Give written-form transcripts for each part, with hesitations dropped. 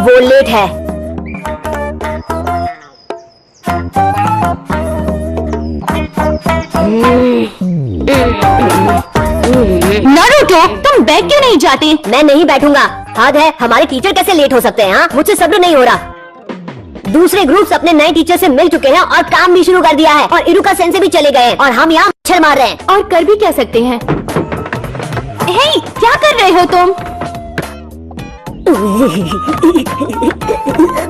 वो लेट है। नारुतो, तुम बैठ क्यों नहीं जाते? मैं नहीं बैठूंगा। हद है, हमारे टीचर कैसे लेट हो सकते हैं? हाँ, मुझसे सब्र नहीं हो रहा। दूसरे ग्रुप्स अपने नए टीचर से मिल चुके हैं और काम भी शुरू कर दिया है, और इरुका सेंसे भी चले गए और हम यहाँ मच्छर मार रहे हैं। और कर भी क्या सकते हैं? हे, क्या कर रहे हो तुम?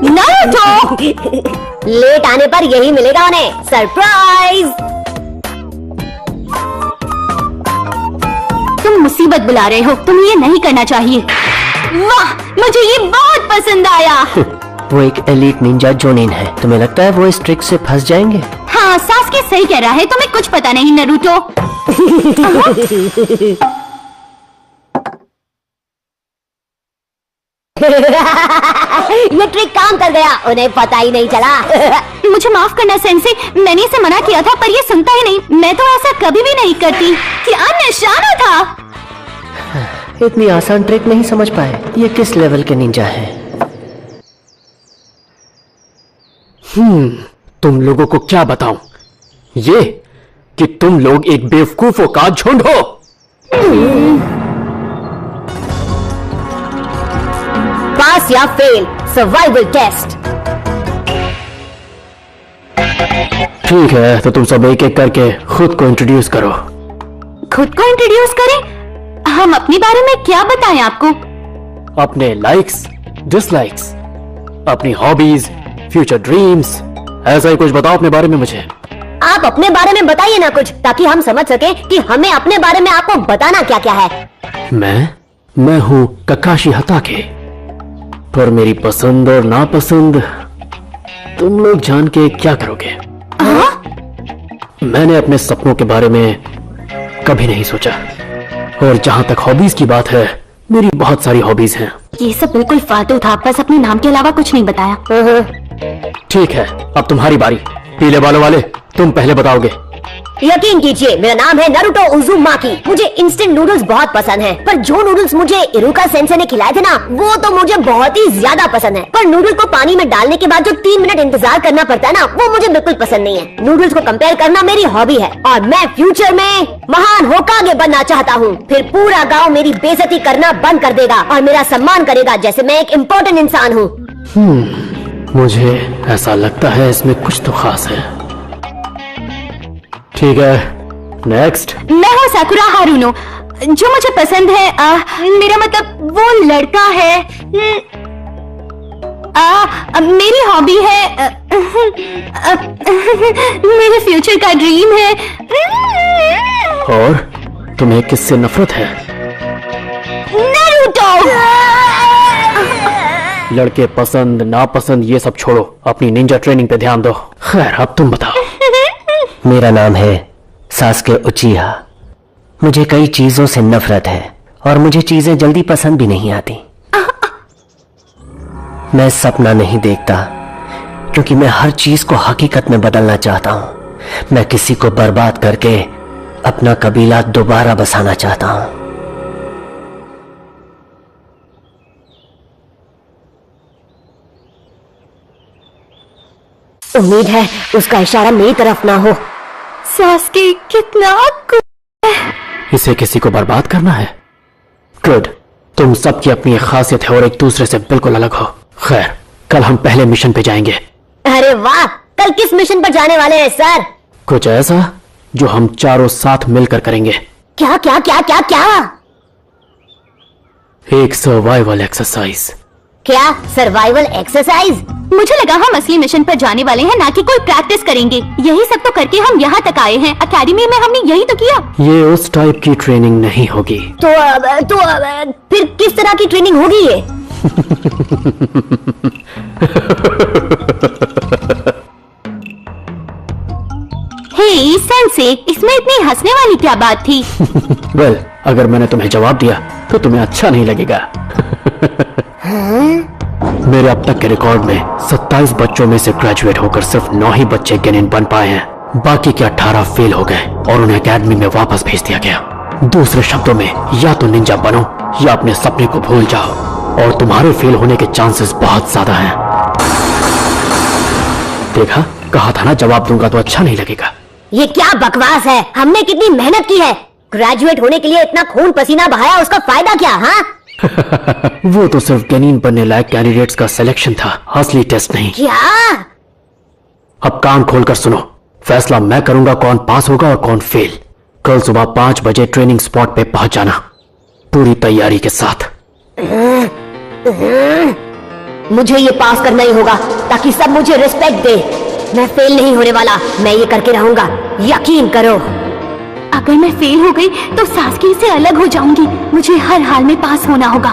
नारुतो! लेट आने पर यही मिलेगा उन्हें, सरप्राइज। तुम मुसीबत बुला रहे हो, तुम्हें ये नहीं करना चाहिए। वाह, मुझे ये बहुत पसंद आया। वो एक एलीट निंजा जोनिन है। तुम्हें लगता है वो इस ट्रिक से फंस जाएंगे? हाँ, सास्के सही कह रहा है, तुम्हें कुछ पता नहीं नारुतो। ये ट्रिक काम कर गया, उन्हें पता ही नहीं चला। मुझे माफ करना सेंसे, मैंने इसे मना किया था पर ये सुनता ही नहीं। मैं तो ऐसा कभी भी नहीं करती। क्या निशाना था? इतनी आसान ट्रिक नहीं समझ पाए। ये किस लेवल के निंजा है? तुम लोगों को क्या बताऊं? ये कि तुम लोग एक बेवकूफों का झुंड हो। पास या फेल, सर्वाइवल टेस्ट। ठीक है, तो तुम सब एक एक करके खुद को इंट्रोड्यूस करो। खुद को इंट्रोड्यूस करें? हम अपने बारे में क्या बताएं आपको? अपने लाइक्स, डिसलाइक्स, अपनी हॉबीज, फ्यूचर ड्रीम्स, ऐसा ही कुछ बताओ अपने बारे में मुझे। आप अपने बारे में बताइए ना कुछ, ताकि हम समझ सके कि हमें अपने बारे में आपको बताना क्या क्या है। मैं हूँ ककाशी हताके, पर मेरी पसंद और नापसंद तुम लोग जान के क्या करोगे? मैंने अपने सपनों के बारे में कभी नहीं सोचा, और जहाँ तक हॉबीज की बात है, मेरी बहुत सारी हॉबीज हैं। ये सब बिल्कुल फालतू था, बस अपने नाम के अलावा कुछ नहीं बताया। ठीक है, अब तुम्हारी बारी। पीले बालों वाले, तुम पहले बताओगे। यकीन कीजिए, मेरा नाम है नारुतो उज़ुमाकी। मुझे इंस्टेंट नूडल्स बहुत पसंद हैं, पर जो नूडल्स मुझे इरुका सेंसे ने खिलाए थे ना, वो तो मुझे बहुत ही ज्यादा पसंद है। पर नूडल को पानी में डालने के बाद जो 3 मिनट इंतजार करना पड़ता है ना, वो मुझे बिल्कुल पसंद नहीं है। नूडल्स को कंपेयर करना मेरी हॉबी है, और मैं फ्यूचर में महान होकागे बनना चाहता हूँ। फिर पूरा गाँव मेरी बेइज्जती करना बंद कर देगा और मेरा सम्मान करेगा, जैसे मैं एक इम्पोर्टेंट इंसान हूँ। मुझे ऐसा लगता है इसमें कुछ तो खास है। ठीक है, नेक्स्ट। मैं हूँ साकुरा हारुनो। जो मुझे पसंद है, मेरा मतलब वो लड़का है। मेरी हॉबी है, मेरे फ्यूचर का ड्रीम है। और तुम्हें किससे नफरत है? नारुतो। लड़के पसंद नापसंद ये सब छोड़ो, अपनी निंजा ट्रेनिंग पे ध्यान दो। खैर, अब तुम बताओ। मेरा नाम है सास्के उचिहा। मुझे कई चीजों से नफरत है, और मुझे चीजें जल्दी पसंद भी नहीं आती। मैं सपना नहीं देखता, क्योंकि मैं हर चीज को हकीकत में बदलना चाहता हूं। मैं किसी को बर्बाद करके अपना कबीला दोबारा बसाना चाहता हूं। उम्मीद है उसका इशारा मेरी तरफ ना हो। सास्के कितना इसे किसी को बर्बाद करना है? गुड, तुम सबकी अपनी एक खासियत है और एक दूसरे से बिल्कुल अलग हो। खैर, कल हम पहले मिशन पे जाएंगे। अरे वाह, कल किस मिशन पर जाने वाले हैं सर? कुछ ऐसा जो हम चारों साथ मिलकर करेंगे। क्या क्या क्या क्या क्या? एक सर्वाइवल एक्सरसाइज। क्या सर्वाइवल एक्सरसाइज? मुझे लगा हम असली मिशन पर जाने वाले हैं, ना कि कोई प्रैक्टिस करेंगे। यही सब तो करके हम यहाँ तक आए हैं। एकेडमी में हमने यही तो किया। ये उस टाइप की ट्रेनिंग नहीं होगी। तो फिर किस तरह की ट्रेनिंग होगी ये? हे सेंसे, इसमें इतनी हंसने वाली क्या बात थी? वेल, अगर मैंने तुम्हें जवाब दिया तो तुम्हें अच्छा नहीं लगेगा। मेरे अब तक के रिकॉर्ड में 27 बच्चों में से ग्रेजुएट होकर सिर्फ 9 ही बच्चे गेनिन बन पाए हैं। बाकी के 18 फेल हो गए और उन्हें एकेडमी में वापस भेज दिया गया। दूसरे शब्दों में, या तो निंजा बनो या अपने सपने को भूल जाओ। और तुम्हारे फेल होने के चांसेस बहुत ज्यादा हैं। देखा, कहा था ना जवाब दूंगा तो अच्छा नहीं लगेगा। ये क्या बकवास है? हमने कितनी मेहनत की है, ग्रेजुएट होने के लिए इतना खून पसीना बहाया, उसका फायदा क्या? हाँ वो तो सिर्फ गनीन बनने लायक कैंडिडेट्स का सिलेक्शन था, असली टेस्ट नहीं। क्या? अब कान खोलकर सुनो, फैसला मैं करूंगा कौन पास होगा और कौन फेल। कल सुबह 5 बजे ट्रेनिंग स्पॉट पे पहुंच जाना, पूरी तैयारी के साथ। मुझे ये पास करना ही होगा ताकि सब मुझे रिस्पेक्ट दे। मैं फेल नहीं होने वाला, मैं ये करके रहूंगा, यकीन करो। अगर मैं फेल हो गई तो सासकी से अलग हो जाऊंगी। मुझे हर हाल में पास होना होगा।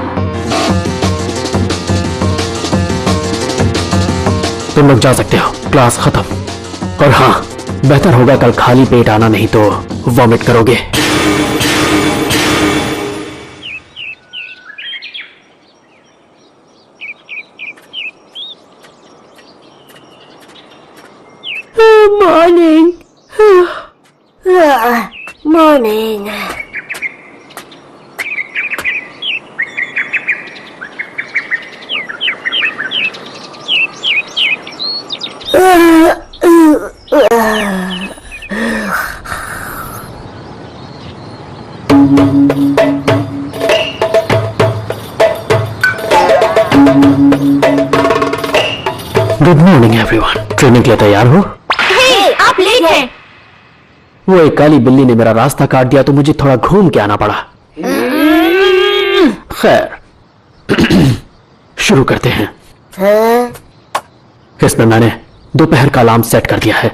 तुम लोग जा सकते हो, क्लास खत्म। और हाँ, बेहतर होगा कल खाली पेट आना, नहीं तो वॉमिट करोगे। Morning morning. Good morning everyone. Training के लिए तैयार हो? हे, आप लेट हैं। वो एक काली बिल्ली ने मेरा रास्ता काट दिया तो मुझे थोड़ा घूम के आना पड़ा। खैर शुरू करते हैं। इसमें मैंने दोपहर का अलार्म सेट कर दिया है।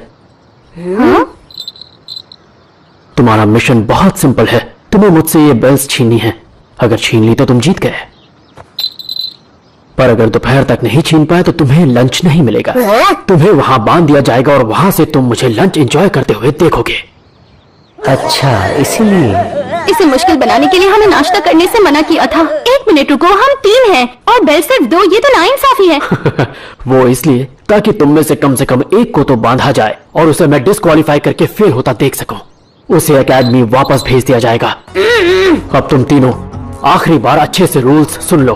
तुम्हारा मिशन बहुत सिंपल है, तुम्हें मुझसे ये बेल्स छीननी है। अगर छीन ली तो तुम जीत गए, पर अगर दोपहर तक नहीं छीन पाए तो तुम्हें लंच नहीं मिलेगा। तुम्हें वहां बांध दिया जाएगा और वहां से तुम मुझे लंच एंजॉय करते हुए देखोगे। अच्छा, इसीलिए इसे मुश्किल बनाने के लिए हमें नाश्ता करने से मना किया था। 1 मिनट रुको, हम 3 हैं और बेल सिर्फ 2, ये तो नाइंसाफी है। वो इसलिए ताकि तुम में से कम एक को तो बांधा जाए और उसे मैं डिस्क्वालीफाई करके फेल होता देख सकूं। उसे एकेडमी वापस भेज दिया जाएगा। अब तुम तीनों आखिरी बार अच्छे से रूल्स सुन लो।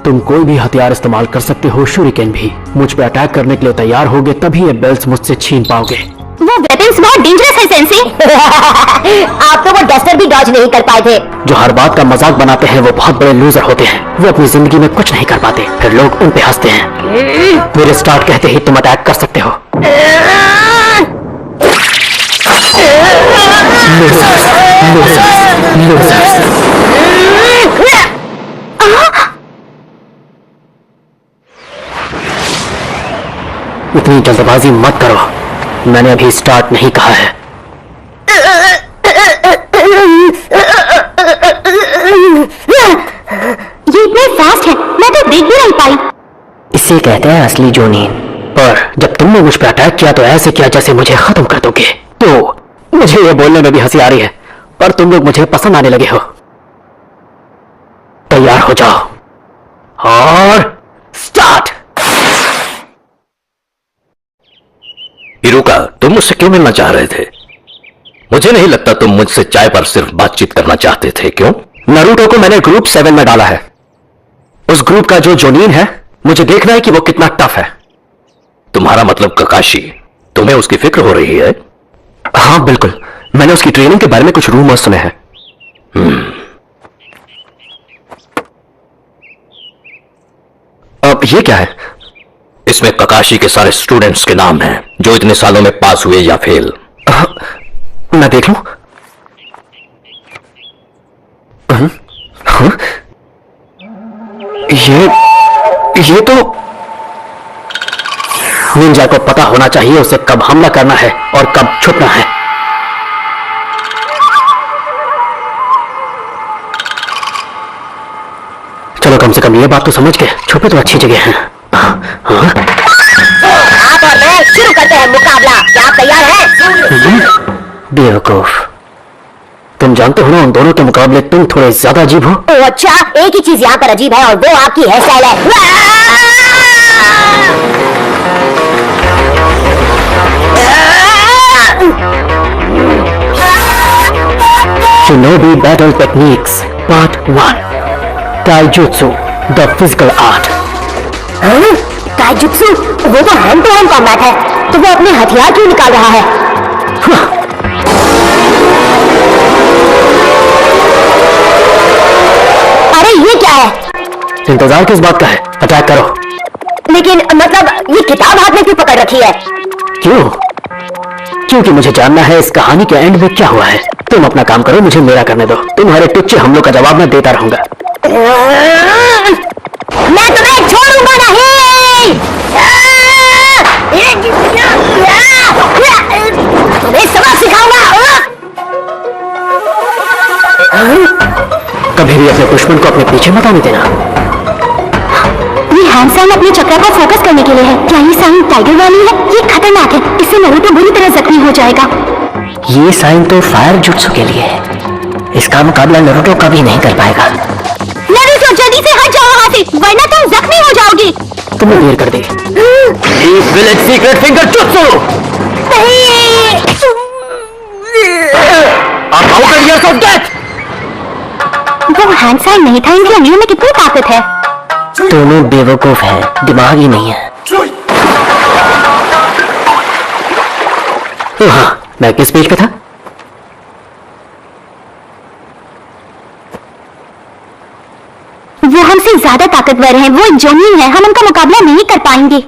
तुम कोई भी हथियार इस्तेमाल कर सकते हो, शूरिकेन भी। मुझ पे अटैक करने के लिए तैयार होगे तभी ये बेल्स मुझसे छीन पाओगे। वो वेपन्स बहुत डेंजरस है सेंसी। आप तो वो डस्टर भी डॉज नहीं कर पाए थे। जो हर बात का मजाक बनाते हैं वो बहुत बड़े लूजर होते हैं। वो अपनी जिंदगी में कुछ नहीं कर पाते, फिर लोग उन पे हंसते हैं। मेरे स्टार्ट कहते ही तुम अटैक कर सकते हो। Losers, losers, losers. इतनी जल्दबाजी मत करो, मैंने अभी स्टार्ट नहीं कहा है। ये इतने फास्ट है, मैं तो देख भी नहीं पाई। इसे कहते हैं असली जोनीन। पर जब तुमने मुझ पर अटैक किया तो ऐसे किया जैसे मुझे खत्म कर दोगे। तो मुझे ये बोलने में भी हंसी आ रही है, पर तुम लोग मुझे पसंद आने लगे हो। तैयार हो जाओ और स्टार्ट। हिरुका, तुम मुझसे क्यों मिलना चाह रहे थे? मुझे नहीं लगता तुम मुझसे चाय पर सिर्फ बातचीत करना चाहते थे। क्यों? नारुतो को मैंने ग्रुप 7 में डाला है। उस ग्रुप का जो जोनीन है, मुझे देखना है कि वो कितना टफ है। तुम्हारा मतलब ककाशी? तुम्हें उसकी फिक्र हो रही है? हाँ बिल्कुल, मैंने उसकी ट्रेनिंग के बारे में कुछ रूमर्स सुने हैं। अब ये क्या है? इसमें ककाशी के सारे स्टूडेंट्स के नाम हैं जो इतने सालों में पास हुए या फेल। मैं देख लूं? हाँ? ये तो निंजा को पता होना चाहिए उसे कब हमला करना है और कब छुपना है। चलो कम से कम ये बात तो समझ गए, छुपे तो अच्छी जगह हैं। आप और मैं शुरू करते हैं मुकाबला। क्या आप तैयार हैं? बेवकूफ, तुम जानते हो ना उन दोनों के मुकाबले तुम थोड़े ज्यादा अजीब हो। ओ अच्छा, एक ही चीज यहाँ पर अजीब है और वो आपकी हेयर स्टाइल है। Shinobi Battle Techniques Part 1 Taijutsu the physical art. काइजुत्सु, वो तो हैंड टू हैंड कॉम्बैट है, तो वो अपने हथियार क्यों निकाल रहा है? अरे ये क्या है? इंतजार किस बात का है? अटैक करो। लेकिन मतलब ये किताब हाथ में क्यों पकड़ रखी है? क्यों? क्योंकि मुझे जानना है इस कहानी के एंड में क्या हुआ है। तुम अपना काम करो, मुझे मेरा करने दो। तुम्हारे टुच्चे हमलों का जवाब मैं देता रहूंगा। मैं तुम्हें छोड़ूंगा नहीं। तुम्हें सबक सिखाऊंगा। कभी भी अपने दुश्मन को अपने पीछे मत आने देना। ये हैंड साइन अपने चक्र को फोकस करने के लिए है। क्या ये साइन टाइगर वाली है? ये खतरनाक है, इससे नरूटो बुरी तरह जख्मी हो जाएगा। ये साइन तो फायर जुट्सु के लिए है। इसका मुकाबला नारुतो कभी नहीं कर पाएगा। नरूटो जल्दी से हट जाओ वहाँ से, वरना तुम जख्मी हो जाओगे। तुमने देर कर दी। Village secret finger jutsu. Years of death. वो हैंड साइन नहीं था, इनकी अंगलियों में कितनी ताकत है। दोनों बेवकूफ हैं, दिमाग ही नहीं है। हाँ, मैं किस पेज पे था? वो हमसे ज्यादा ताकतवर हैं, वो जोनिन है, हम उनका मुकाबला नहीं कर पाएंगे।